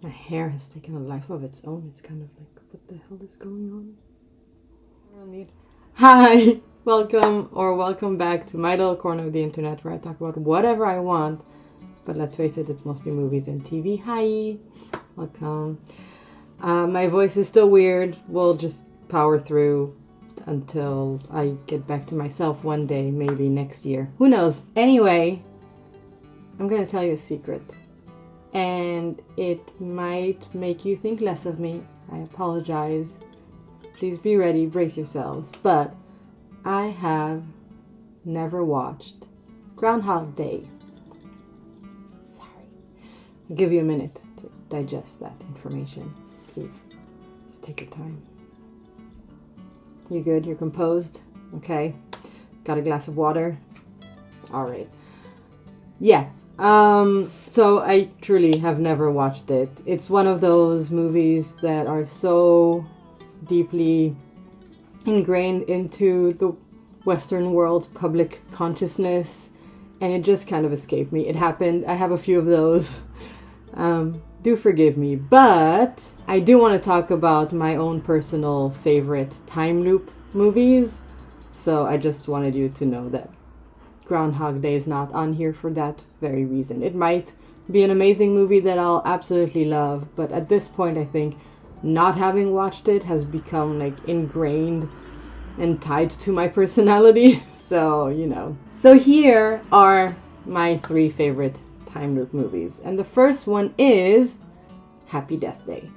My hair has taken a life of its own. It's kind of like, what the hell is going on? Hi! Welcome back to my little corner of the internet where I talk about whatever I want. But let's face it, it's mostly movies and TV. Hi! Welcome. My voice is still weird. We'll just power through until I get back to myself one day, maybe next year. Who knows? Anyway, I'm gonna tell you a secret. And it might make you think less of me. I apologize. Please be ready, brace yourselves. But I have never watched Groundhog Day. Sorry. I'll give you a minute to digest that information. Please, just take your time. You good? You're composed? Okay. Got a glass of water? Alright. Yeah. So I truly have never watched it. It's one of those movies that are so deeply ingrained into the Western world's public consciousness, and it just kind of escaped me. It happened. I have a few of those. Do forgive me, but I do want to talk about my own personal favorite time loop movies. So I just wanted you to know that Groundhog Day is not on here for that very reason. It might be an amazing movie that I'll absolutely love, but at this point I think not having watched it has become like ingrained and tied to my personality. So, you know. So here are my 3 favorite time loop movies. And the first one is Happy Death Day.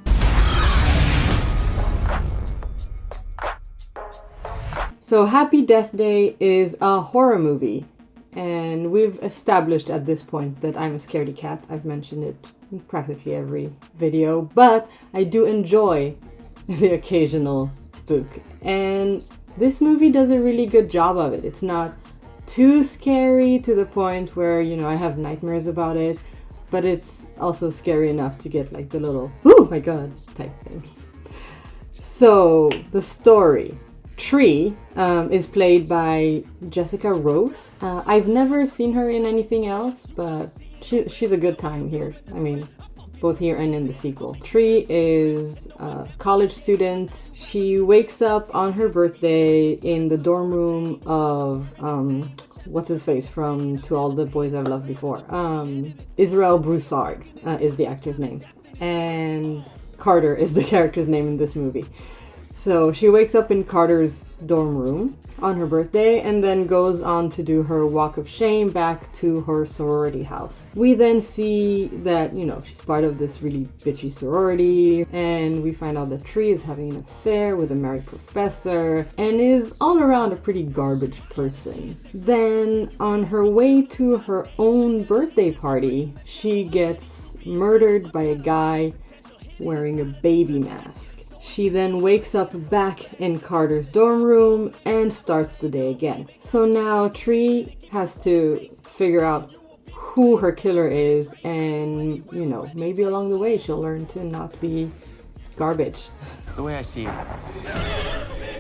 So Happy Death Day is a horror movie. And we've established at this point that I'm a scaredy cat. I've mentioned it in practically every video. But I do enjoy the occasional spook. And this movie does a really good job of it. It's not too scary to the point where, you know, I have nightmares about it. But it's also scary enough to get like the little, oh my god, type thing. So, the story. Tree is played by Jessica Rothe. I've never seen her in anything else, but she's a good time here. I mean, both here and in the sequel. Tree is a college student. She wakes up on her birthday in the dorm room of, what's his face from To All the Boys I've Loved Before. Israel Broussard is the actor's name. And Carter is the character's name in this movie. So she wakes up in Carter's dorm room on her birthday and then goes on to do her walk of shame back to her sorority house. We then see that, you know, she's part of this really bitchy sorority, and we find out that Tree is having an affair with a married professor and is all around a pretty garbage person. Then on her way to her own birthday party, she gets murdered by a guy wearing a baby mask. She then wakes up back in Carter's dorm room and starts the day again. So now Tree has to figure out who her killer is, and, you know, maybe along the way she'll learn to not be garbage. The way I see it,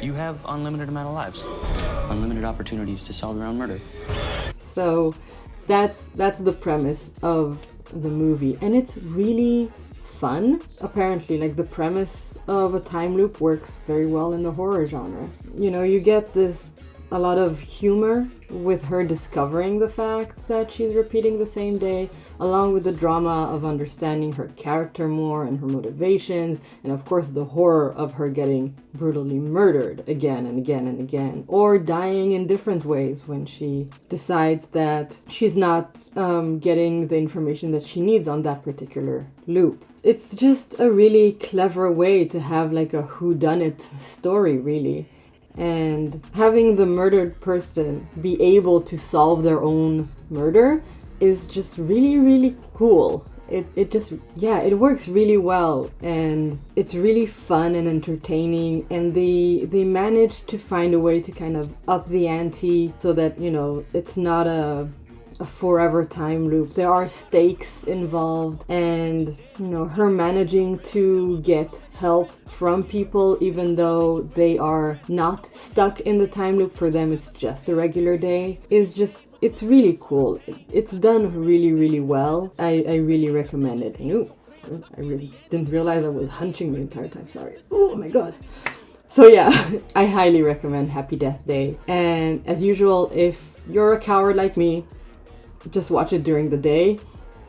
you have unlimited amount of lives, unlimited opportunities to solve your own murder. So that's the premise of the movie, and it's really fun. Apparently, like, the premise of a time loop works very well in the horror genre. You know, you get a lot of humor with her discovering the fact that she's repeating the same day, along with the drama of understanding her character more and her motivations, and of course the horror of her getting brutally murdered again and again and again, or dying in different ways when she decides that she's not getting the information that she needs on that particular loop. It's just a really clever way to have like a whodunit story, really. And having the murdered person be able to solve their own murder is just really, really cool. It works really well, and it's really fun and entertaining, and they manage to find a way to kind of up the ante so that, you know, it's not a forever time loop. There are stakes involved, and, you know, her managing to get help from people even though they are not stuck in the time loop, for them it's just a regular day, is just, it's really cool. It's done really, really well. I really recommend it. Ooh, I really didn't realize I was hunching the entire time, sorry. Oh my god. So yeah, I highly recommend Happy Death Day. And as usual, if you're a coward like me, just watch it during the day.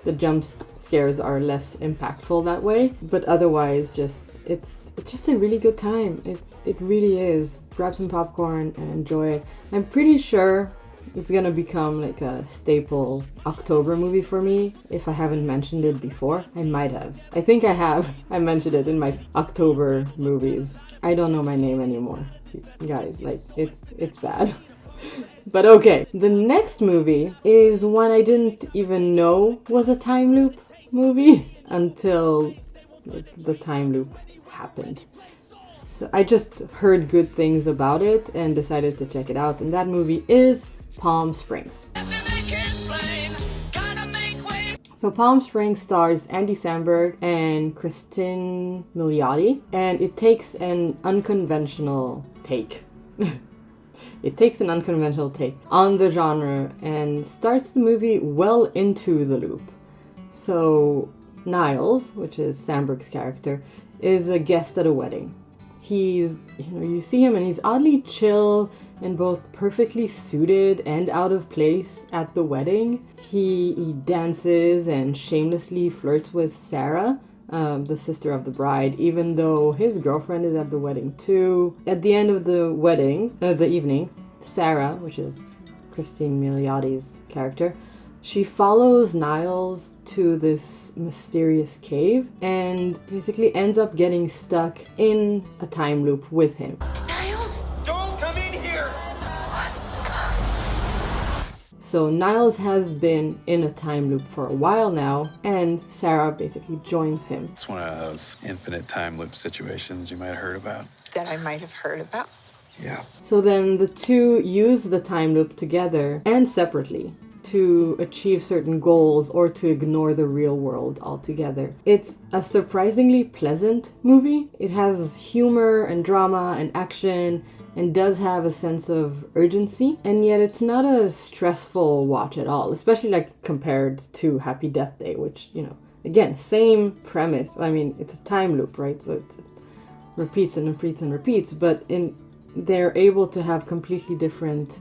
The jump scares are less impactful that way, but otherwise it's just a really good time. It really is. Grab some popcorn and enjoy it. I'm pretty sure it's gonna become like a staple October movie for me. If I haven't mentioned it before, I might have. I think I have. I mentioned it in my October movies. I don't know my name anymore, guys. Like it's bad. But okay, the next movie is one I didn't even know was a time loop movie until like, the time loop happened. So I just heard good things about it and decided to check it out, and that movie is Palm Springs. So Palm Springs stars Andy Samberg and Kristen Milioti, and it takes an unconventional take. It takes an unconventional take on the genre and starts the movie well into the loop. So Niles, which is Samberg's character, is a guest at a wedding. He's, you see him and he's oddly chill and both perfectly suited and out of place at the wedding. He dances and shamelessly flirts with Sarah, the sister of the bride, even though his girlfriend is at the wedding too. At the end of the evening, Sarah, which is Christine Miliotti's character, she follows Niles to this mysterious cave and basically ends up getting stuck in a time loop with him. Niles? Don't come in here! So Niles has been in a time loop for a while now, and Sarah basically joins him. It's one of those infinite time loop situations you might have heard about. That I might have heard about. Yeah. So then the two use the time loop together and separately to achieve certain goals or to ignore the real world altogether. It's a surprisingly pleasant movie. It has humor and drama and action and does have a sense of urgency, and yet it's not a stressful watch at all, especially like compared to Happy Death Day, which, again, same premise. I mean, it's a time loop, right? So it repeats and repeats and repeats, but they're able to have completely different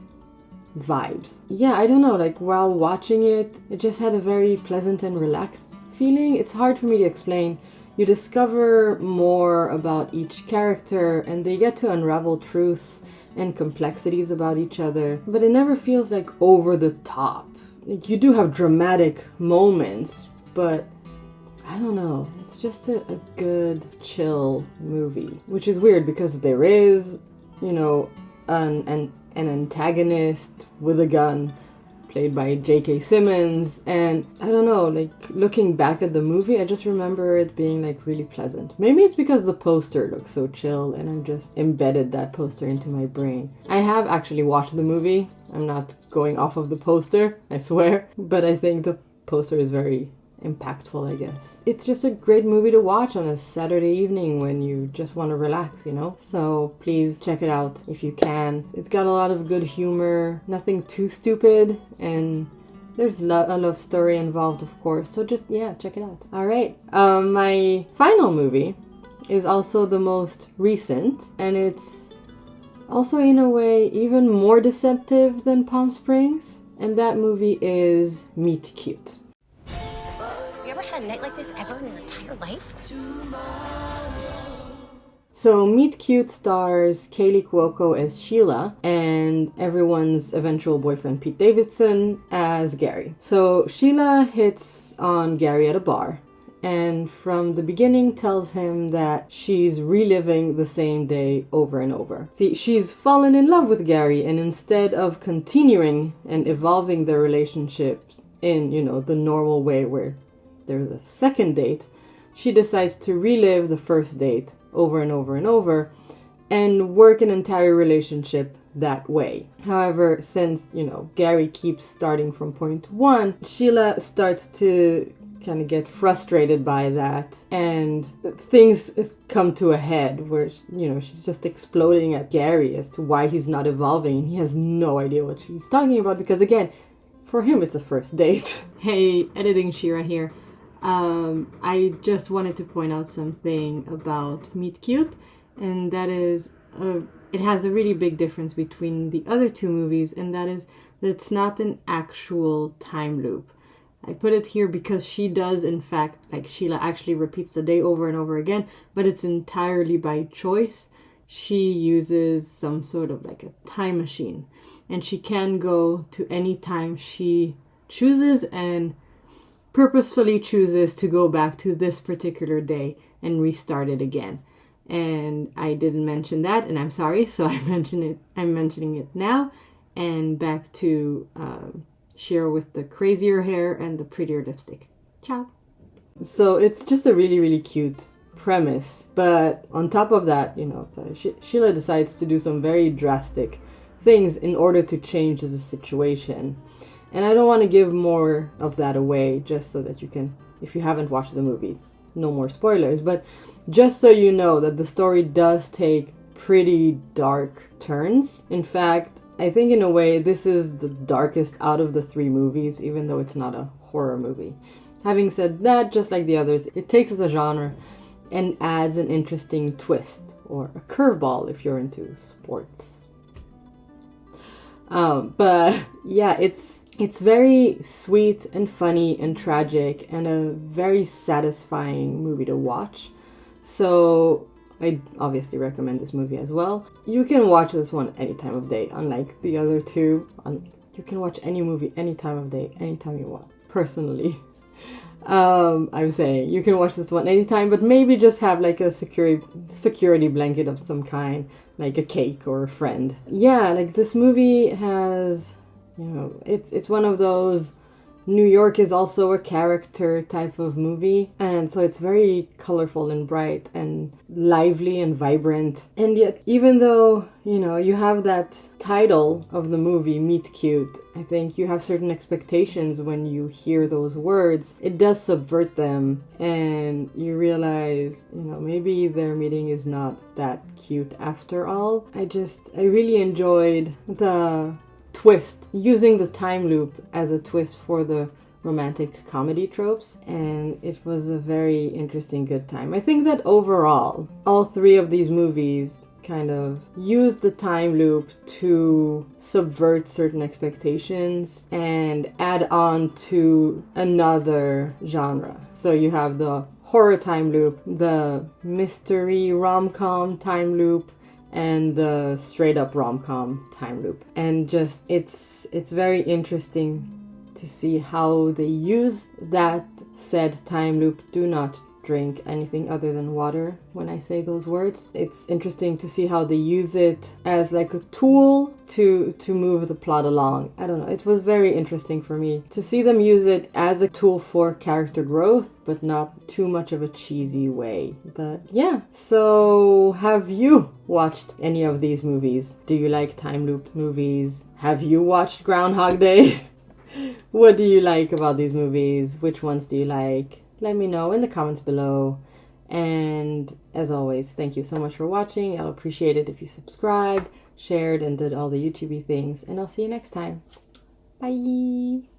vibes. Yeah, I don't know, like while watching it, it just had a very pleasant and relaxed feeling. It's hard for me to explain. You discover more about each character and they get to unravel truths and complexities about each other, but it never feels like over the top. Like you do have dramatic moments, but I don't know, it's just a good chill movie, which is weird because there is, an antagonist with a gun played by J.K. Simmons, and I don't know, like looking back at the movie, I just remember it being like really pleasant. Maybe it's because the poster looks so chill and I've just embedded that poster into my brain. I have actually watched the movie. I'm not going off of the poster, I swear, but I think the poster is very impactful, I guess. It's just a great movie to watch on a Saturday evening when you just want to relax, So please check it out if you can. It's got a lot of good humor, nothing too stupid, and there's a love story involved, of course. So just, check it out. All right. My final movie is also the most recent, and it's also in a way even more deceptive than Palm Springs, and that movie is Meet Cute. You ever had a night like this ever in your entire life? So Meet Cute stars Kaylee Cuoco as Sheila and everyone's eventual boyfriend Pete Davidson as Gary. So Sheila hits on Gary at a bar and from the beginning tells him that she's reliving the same day over and over. See, she's fallen in love with Gary, and instead of continuing and evolving their relationship in, the normal way where there's a second date, she decides to relive the first date over and over and over and work an entire relationship that way. However, since, Gary keeps starting from point one, Sheila starts to kind of get frustrated by that, and things come to a head where, she's just exploding at Gary as to why he's not evolving, and he has no idea what she's talking about because, again, for him, it's a first date. Hey, editing Shira here. I just wanted to point out something about Meet Cute, and that is it has a really big difference between the other two movies, and that is that it's not an actual time loop. I put it here because she does, in fact, like Sheila actually repeats the day over and over again, but it's entirely by choice. She uses some sort of like a time machine, and she can go to any time she chooses and purposefully chooses to go back to this particular day and restart it again. And I didn't mention that, and I'm sorry, so I'm mentioning it now. And back to Shiro with the crazier hair and the prettier lipstick. Ciao. So it's just a really, really cute premise. But on top of that, you know, Sheila decides to do some very drastic things in order to change the situation. And I don't want to give more of that away, just so that you can, if you haven't watched the movie, no more spoilers. But just so you know that the story does take pretty dark turns. In fact, I think in a way this is the darkest out of the three movies, even though it's not a horror movie. Having said that, just like the others, it takes the genre and adds an interesting twist, or a curveball if you're into sports. But yeah, it's very sweet and funny and tragic and a very satisfying movie to watch. So I obviously recommend this movie as well. You can watch this one any time of day, unlike the other two. You can watch any movie any time of day, anytime you want. Personally, I'm saying you can watch this one anytime, but maybe just have like a security blanket of some kind, like a cake or a friend. Yeah, like this movie has, you know, it's one of those New York is also a character type of movie, and so it's very colorful and bright and lively and vibrant. And yet, even though, you know, you have that title of the movie, Meet Cute, I think you have certain expectations when you hear those words. It does subvert them, and you realize, you know, maybe their meeting is not that cute after all. I really enjoyed the twist, using the time loop as a twist for the romantic comedy tropes, and it was a very interesting, good time. I think that overall, all three of these movies kind of use the time loop to subvert certain expectations and add on to another genre. So you have the horror time loop, the mystery rom-com time loop, and the straight up rom-com time loop. And just it's very interesting to see how they use that said time loop. Do not drink anything other than water when I say those words. It's interesting to see how they use it as like a tool to move the plot along. I don't know, it was very interesting for me to see them use it as a tool for character growth, but not too much of a cheesy way. But yeah, so have you watched any of these movies? Do you like time loop movies? Have you watched Groundhog Day? What do you like about these movies? Which ones do you like? Let me know in the comments below. And as always, thank you so much for watching. I'll appreciate it if you subscribed, shared, and did all the YouTubey things. And I'll see you next time. Bye!